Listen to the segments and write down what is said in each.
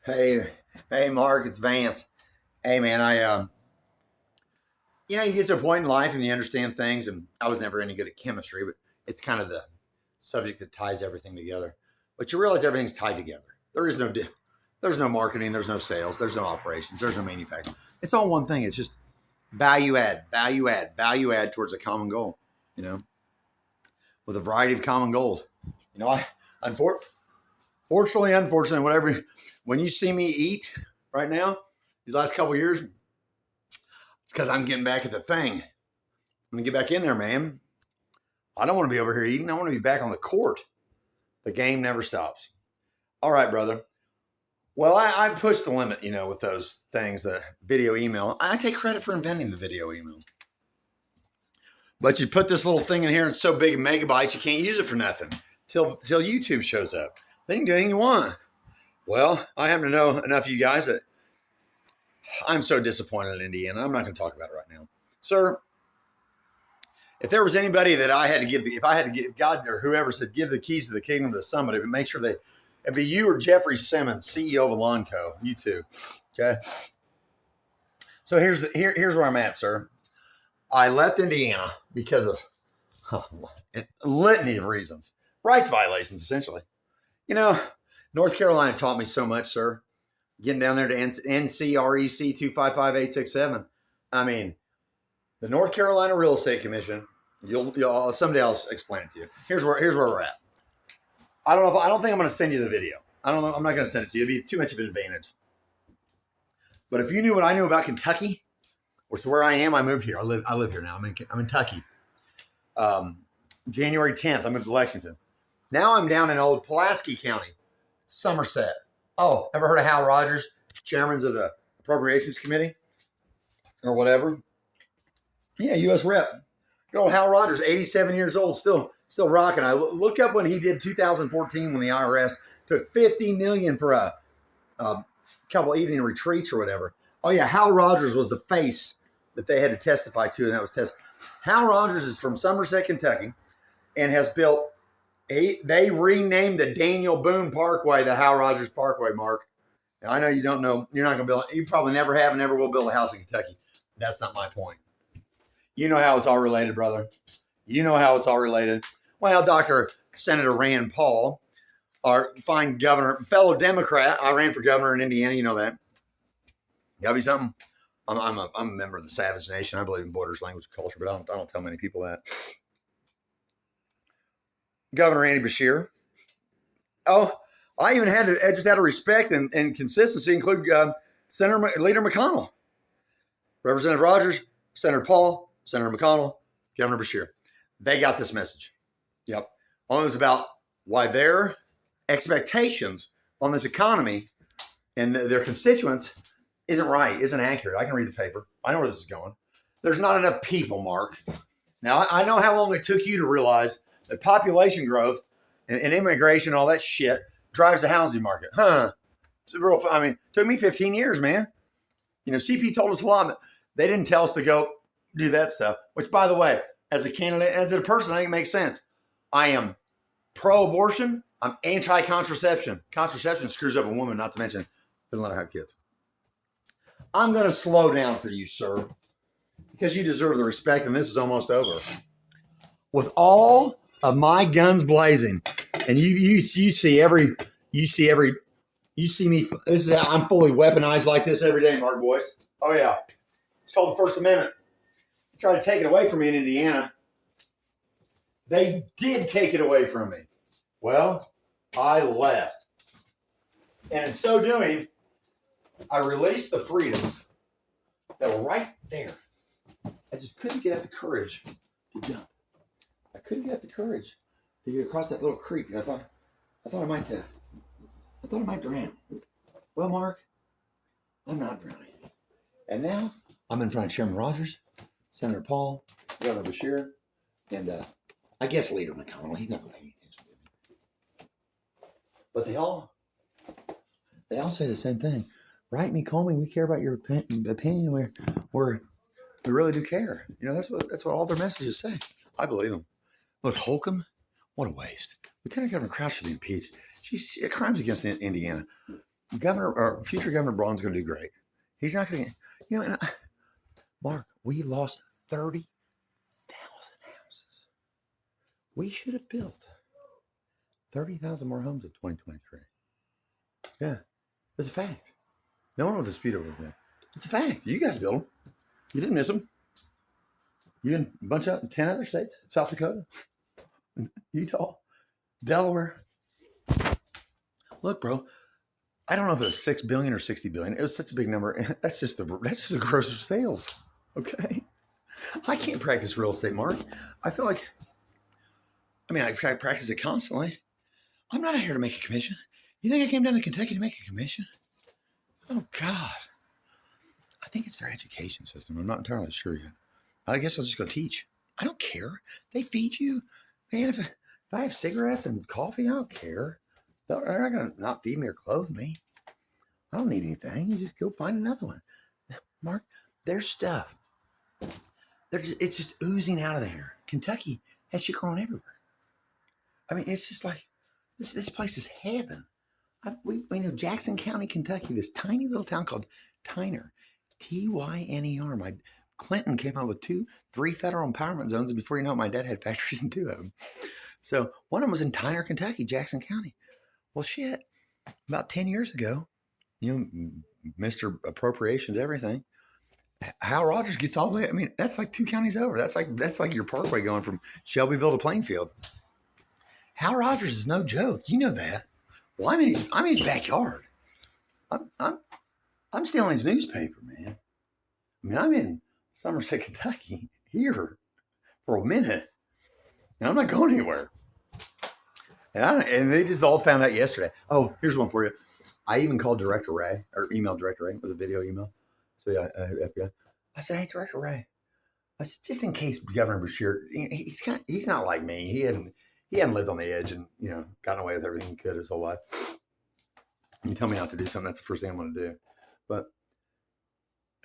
Hey, hey, Mark, it's Vance. Hey, man, you get to a point in life and you understand things, and I was never any good at chemistry, but it's kind of the subject that ties everything together. But you realize everything's tied together. There's no marketing, there's no sales, there's no operations, there's no manufacturing. It's all one thing. It's just value add, value add, value add towards a common goal. You know, with a variety of common goals. I unfortunately, whatever. When you see me eat right now, these last couple of years, it's because I'm getting back at the thing. I'm gonna get back in there, man. I don't want to be over here eating. I want to be back on the court. The game never stops. All right, brother. Well, I pushed the limit, with those things, the video email. I take credit for inventing the video email. But you put this little thing in here, and it's so big in megabytes, you can't use it for nothing till YouTube shows up. Then you can do anything you want. Well, I happen to know enough of you guys that I'm so disappointed in Indiana. I'm not going to talk about it right now. Sir, if there was anybody that if God or whoever said, give the keys to the kingdom to somebody, but make sure it'd be you or Jeffrey Simmons, CEO of Elanco, you two. Okay. So here's where I'm at, sir. I left Indiana because of a litany of reasons, rights violations, essentially. North Carolina taught me so much, sir. Getting down there to NCREC 255867. I mean, the North Carolina Real Estate Commission. You'll someday I'll explain it to you. Here's where we're at. I don't think I'm going to send you the video. I don't know. I'm not going to send it to you. It'd be too much of an advantage. But if you knew what I knew about Kentucky, which is where I am, I moved here. I live here now. I'm in Kentucky. January 10th, I moved to Lexington. Now I'm down in old Pulaski County, Somerset. Oh, ever heard of Hal Rogers, chairman of the Appropriations Committee or whatever? Yeah, U.S. Rep. Good old Hal Rogers, 87 years old, still rocking. I looked up when he did 2014 when the IRS took $50 million for a couple evening retreats or whatever. Oh yeah, Hal Rogers was the face that they had to testify to, and that was Hal Rogers is from Somerset, Kentucky, and has built. They renamed the Daniel Boone Parkway the Hal Rogers Parkway, Mark. Now, I know you don't know. You're not going to build. You probably never have and never will build a house in Kentucky. That's not my point. You know how it's all related, brother. You know how it's all related. Well, Dr. Senator Rand Paul, our fine governor, fellow Democrat. I ran for governor in Indiana. You know that. Gotta be something. I'm a member of the Savage Nation. I believe in borders, language, culture, but I don't tell many people that. Governor Andy Beshear. Oh, I just had to respect and consistency include Leader McConnell, Representative Rogers, Senator Paul, Senator McConnell, Governor Beshear. They got this message. Yep. All it was about why their expectations on this economy and their constituents isn't right, isn't accurate. I can read the paper. I know where this is going. There's not enough people, Mark. Now, I know how long it took you to realize that population growth and immigration and all that shit drives the housing market. It took me 15 years, man. CP told us a lot, but they didn't tell us to go do that stuff, which, by the way, as a candidate, as a person, I think it makes sense. I am pro-abortion. I'm anti-contraception. Contraception screws up a woman, not to mention doesn't let her have kids. I'm going to slow down for you, sir, because you deserve the respect, and this is almost over. With all of my guns blazing, and you see me. This is how I'm fully weaponized like this every day, Mark Boyce. Oh yeah, it's called the First Amendment. They tried to take it away from me in Indiana. They did take it away from me. Well, I left, and in so doing, I released the freedoms that were right there. I just couldn't get the courage to jump. I couldn't get the courage to get across that little creek. I thought I might drown. Well, Mark, I'm not drowning. And now I'm in front of Chairman Rogers, Senator Paul, Governor Beshear, and I guess Leader McConnell. He's not going to pay any attention to me. But they all say the same thing. Write me, call me. We care about your opinion. We really do care. That's what all their messages say. I believe them. Look, Holcomb, what a waste. Lieutenant Governor Crouch should be impeached. She's crimes against Indiana. Governor or future Governor Braun's going to do great. He's not going to, and Mark, we lost 30,000 houses. We should have built 30,000 more homes in 2023. Yeah, it's a fact. No one will dispute it with me. It's a fact. You guys built them. You didn't miss them. You and a bunch of 10 other states, South Dakota, Utah, Delaware. Look, bro, I don't know if it was 6 billion or 60 billion. It was such a big number. That's just the gross sales. Okay. I can't practice real estate, Mark. I feel like, I practice it constantly. I'm not out here to make a commission. You think I came down to Kentucky to make a commission? Oh, God. I think it's their education system. I'm not entirely sure yet. I guess I'll just go teach. I don't care. They feed you. Man, if I have cigarettes and coffee, I don't care. They're not going to not feed me or clothe me. I don't need anything. You just go find another one. Mark, there's stuff. It's just oozing out of there. Kentucky has shit growing everywhere. I mean, it's just like, this place is heaven. We know Jackson County, Kentucky, this tiny little town called Tyner. Tyner. Clinton came out with 3 federal empowerment zones, and before you know it, my dad had factories in 2 of them. So one of them was in Tyner, Kentucky, Jackson County. Well, shit, about 10 years ago, Mr. Appropriations, everything, Hal Rogers gets all the way. I mean, that's like 2 counties over. That's like your parkway going from Shelbyville to Plainfield. Hal Rogers is no joke. You know that. Well, I'm in his backyard. I'm stealing his newspaper, man. I mean, I'm in Somerset, Kentucky, here for a minute, and I'm not going anywhere. And they just all found out yesterday. Oh, here's one for you. I even called Director Ray, or emailed Director Ray with a video email. So yeah, FBI. I said, hey, Director Ray. I said, just in case Governor Beshear, he's not like me. He hadn't lived on the edge and gotten away with everything he could his whole life. You tell me not to do something, that's the first thing I'm going to do. But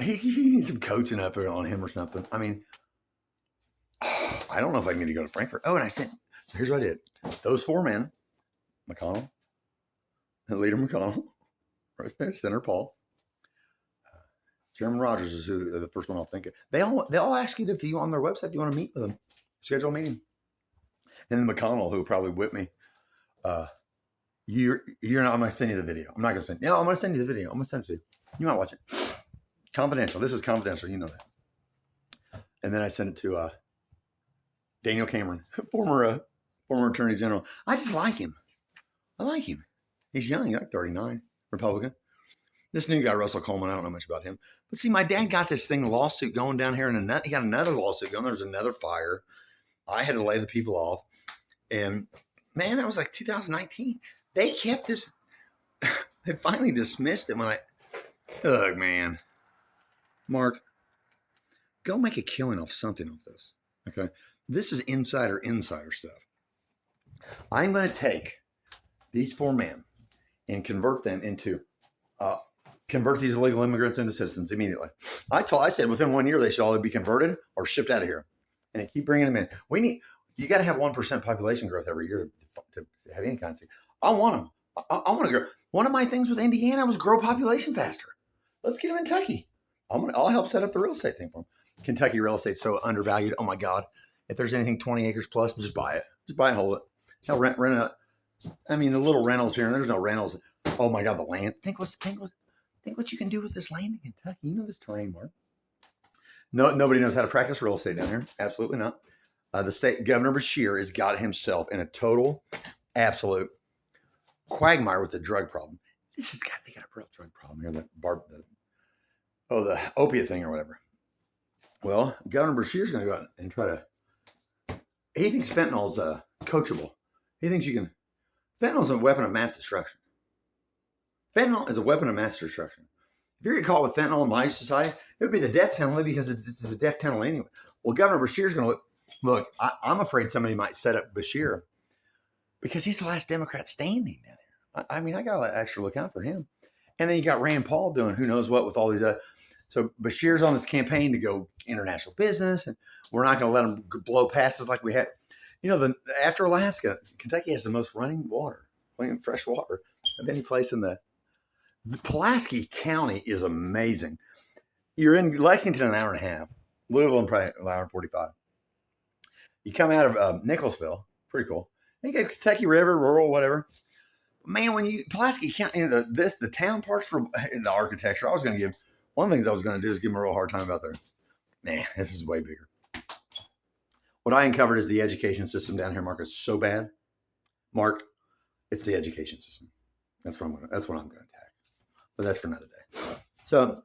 he needs some coaching up on him or something. I mean, I don't know if I need to go to Frankfurt. Oh, and I said, so here's what I did. Those 4 men, McConnell, Leader McConnell, Senator Paul, Chairman Rogers is who the first one I'll think of. They all ask you if you on their website if you want to meet with them, schedule a meeting. And then McConnell, who probably whipped me, you're not. I'm going to send you the video. I'm not going to send. No, I'm going to send you the video. I'm going to send it to you. You might watch it. Confidential. This is confidential. You know that. And then I sent it to Daniel Cameron, former Attorney General. I just like him. I like him. He's young. He's like 39, Republican. This new guy, Russell Coleman, I don't know much about him. But see, my dad got this lawsuit going down here, and he got another lawsuit going. There was another fire. I had to lay the people off. And, man, that was like 2019. They kept this. They finally dismissed it when look, man. Mark, go make a killing off something off this. Okay? This is insider stuff. I'm going to take these 4 men and convert these illegal immigrants into citizens immediately. I said within 1 year they should all be converted or shipped out of here, and keep bringing them in. You got to have 1% population growth every year to have any kind of. I want them. I want to grow. One of my things with Indiana was grow population faster. Let's get them in Kentucky. I'll help set up the real estate thing for them. Kentucky real estate's so undervalued. Oh my God! If there's anything 20 acres plus, just buy it. Just buy and hold it. Hell, rent it. I mean, the little rentals here, and there's no rentals. Oh my God, the land. Think what you can do with this land in Kentucky. You know this terrain, Mark. No, nobody knows how to practice real estate down here. Absolutely not. The state Governor Beshear has got himself in a total, absolute quagmire with the drug problem. They got a real drug problem here. The opiate thing or whatever. Well, Governor Beshear's going to go out and try to. He thinks fentanyl's coachable. He thinks fentanyl's a weapon of mass destruction. Fentanyl is a weapon of mass destruction. If you get caught with fentanyl in my society, it would be the death penalty because it's the death penalty anyway. Well, Governor Beshear's going to look. I'm afraid somebody might set up Beshear because he's the last Democrat standing down here. I mean, I got to actually look out for him. And then you got Rand Paul doing who knows what with all these. So Beshear's on this campaign to go international business, and we're not going to let him blow passes like we had. After Alaska, Kentucky has the most running water, clean fresh water of any place in the Pulaski County is amazing. You're in Lexington an hour and a half. Louisville in probably an hour and 45. You come out of Nicholasville, pretty cool. You get Kentucky River, rural, whatever. Man, when you Pulaski County, the town parks for in the architecture, I was going to give one of the things I was going to do is give them a real hard time about there. Man, this is way bigger. What I uncovered is the education system down here, Mark, is so bad. Mark, it's the education system. That's what I'm going to attack. But that's for another day. So,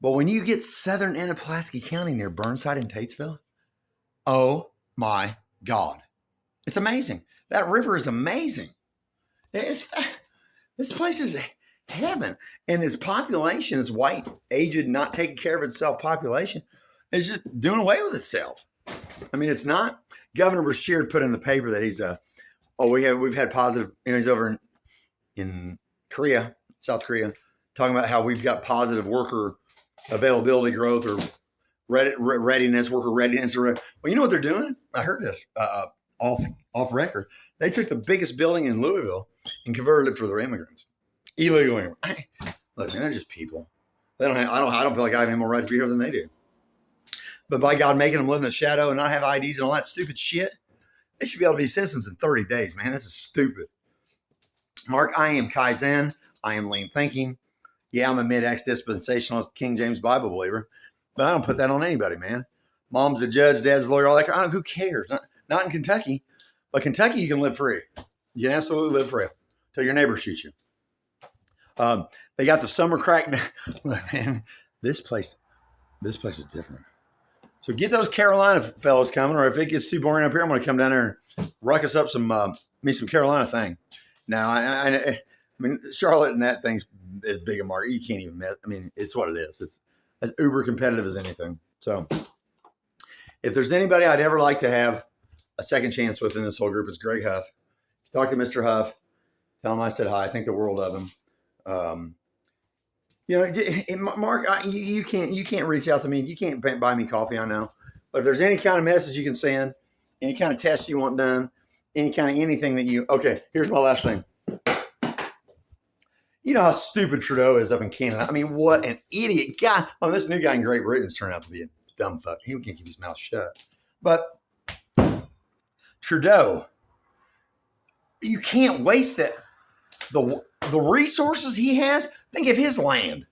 but when you get southern end of Pulaski County near Burnside and Tatesville, oh my God, it's amazing. That river is amazing. This place is heaven, and its population, its white, aged, not taking care of itself population, is just doing away with itself. I mean, it's not. Governor Beshear put in the paper that he's we've had positive. He's over in Korea, South Korea, talking about how we've got positive worker availability growth or readiness, worker readiness. Well, you know what they're doing? I heard this off record. They took the biggest building in Louisville and converted it for their immigrants, illegal immigrants. Look, man, they're just people. They don't. I don't feel like I have any more right to be here than they do. But by God, making them live in the shadow and not have IDs and all that stupid shit, they should be able to be citizens in 30 days, man. This is stupid. Mark, I am Kaizen. I am lean thinking. Yeah, I'm a mid-ex dispensationalist King James Bible believer, but I don't put that on anybody, man. Mom's a judge, dad's a lawyer, all that. Who cares? Not in Kentucky. But Kentucky, you can live free. You can absolutely live free until your neighbor shoots you. They got the summer crackdown. Man, this place is different. So get those Carolina fellows coming, or if it gets too boring up here, I'm going to come down there and ruckus up some Carolina thing. Now, I mean, Charlotte and that thing's as big a market. You can't even mess. I mean, it's what it is. It's as uber competitive as anything. So if there's anybody I'd ever like to have a second chance with in this whole group, it's Greg Huff. Talk to Mr. Huff. Tell him I said hi. I think the world of him. Mark, you can't reach out to me. You can't buy me coffee, I know. But if there's any kind of message you can send, any kind of test you want done, any kind of anything that okay, here's my last thing. You know how stupid Trudeau is up in Canada. I mean, what an idiot guy. Oh, this new guy in Great Britain's turned out to be a dumb fuck. He can't keep his mouth shut. But Trudeau, you can't waste that. The resources he has, think of his land.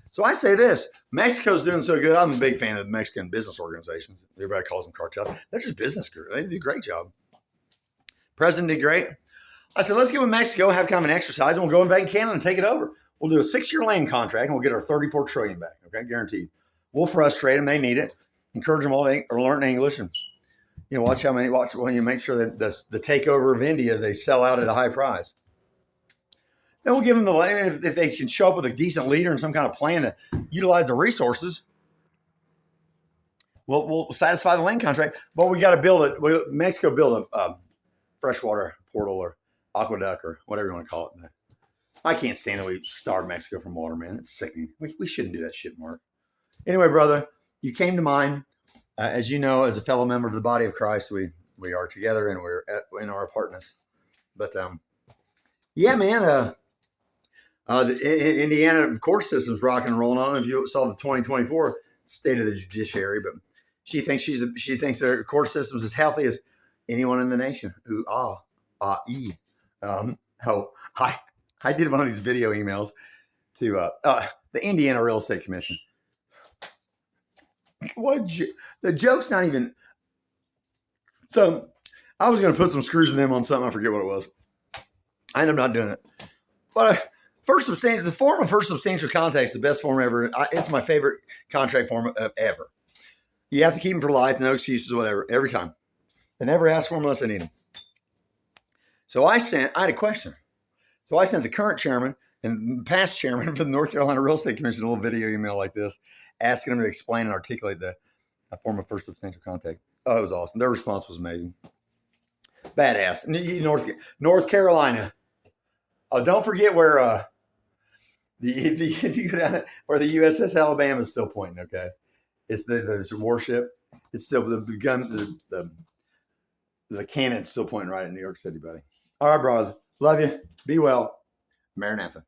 So I say this, Mexico's doing so good. I'm a big fan of the Mexican business organizations. Everybody calls them cartels. They're just business groups. They do a great job. President did great. I said, let's go to Mexico, have kind of an exercise, and we'll go invade Canada and take it over. We'll do a 6-year land contract, and we'll get our $34 trillion back, okay, guaranteed. We'll frustrate them. They need it. Encourage them all to learn English, and watch when you make sure that the takeover of India, they sell out at a high price. Then we'll give them the land. If they can show up with a decent leader and some kind of plan to utilize the resources, we'll satisfy the land contract. But we got to build it. Mexico build a freshwater portal or aqueduct or whatever you want to call it. I can't stand that we starve Mexico from water, man. It's sickening. We shouldn't do that shit, Mark. Anyway, brother, you came to mind. As you know, as a fellow member of the body of Christ, we are together and we're in our apartness. But yeah, man. The Indiana court system's rocking and rolling. I don't know if you saw the 2024 state of the judiciary, but she thinks their court system's as healthy as anyone in the nation. I did one of these video emails to the Indiana Real Estate Commission. The joke's not even. So I was going to put some screws in them on something. I forget what it was. I ended up not doing it, but. The form of first substantial contact is the best form ever. It's my favorite contract form ever. You have to keep them for life, no excuses, whatever, every time. They never ask for them unless I need them. So I had a question. So I sent the current chairman and past chairman of the North Carolina Real Estate Commission a little video email like this, asking them to explain and articulate the form of first substantial contact. Oh, it was awesome. Their response was amazing. Badass. North Carolina. Oh, don't forget where if you go down where the USS Alabama is still pointing. Okay, it's the warship. It's still the gun. The cannon's still pointing right at New York City, buddy. All right, brother. Love you. Be well. Maranatha.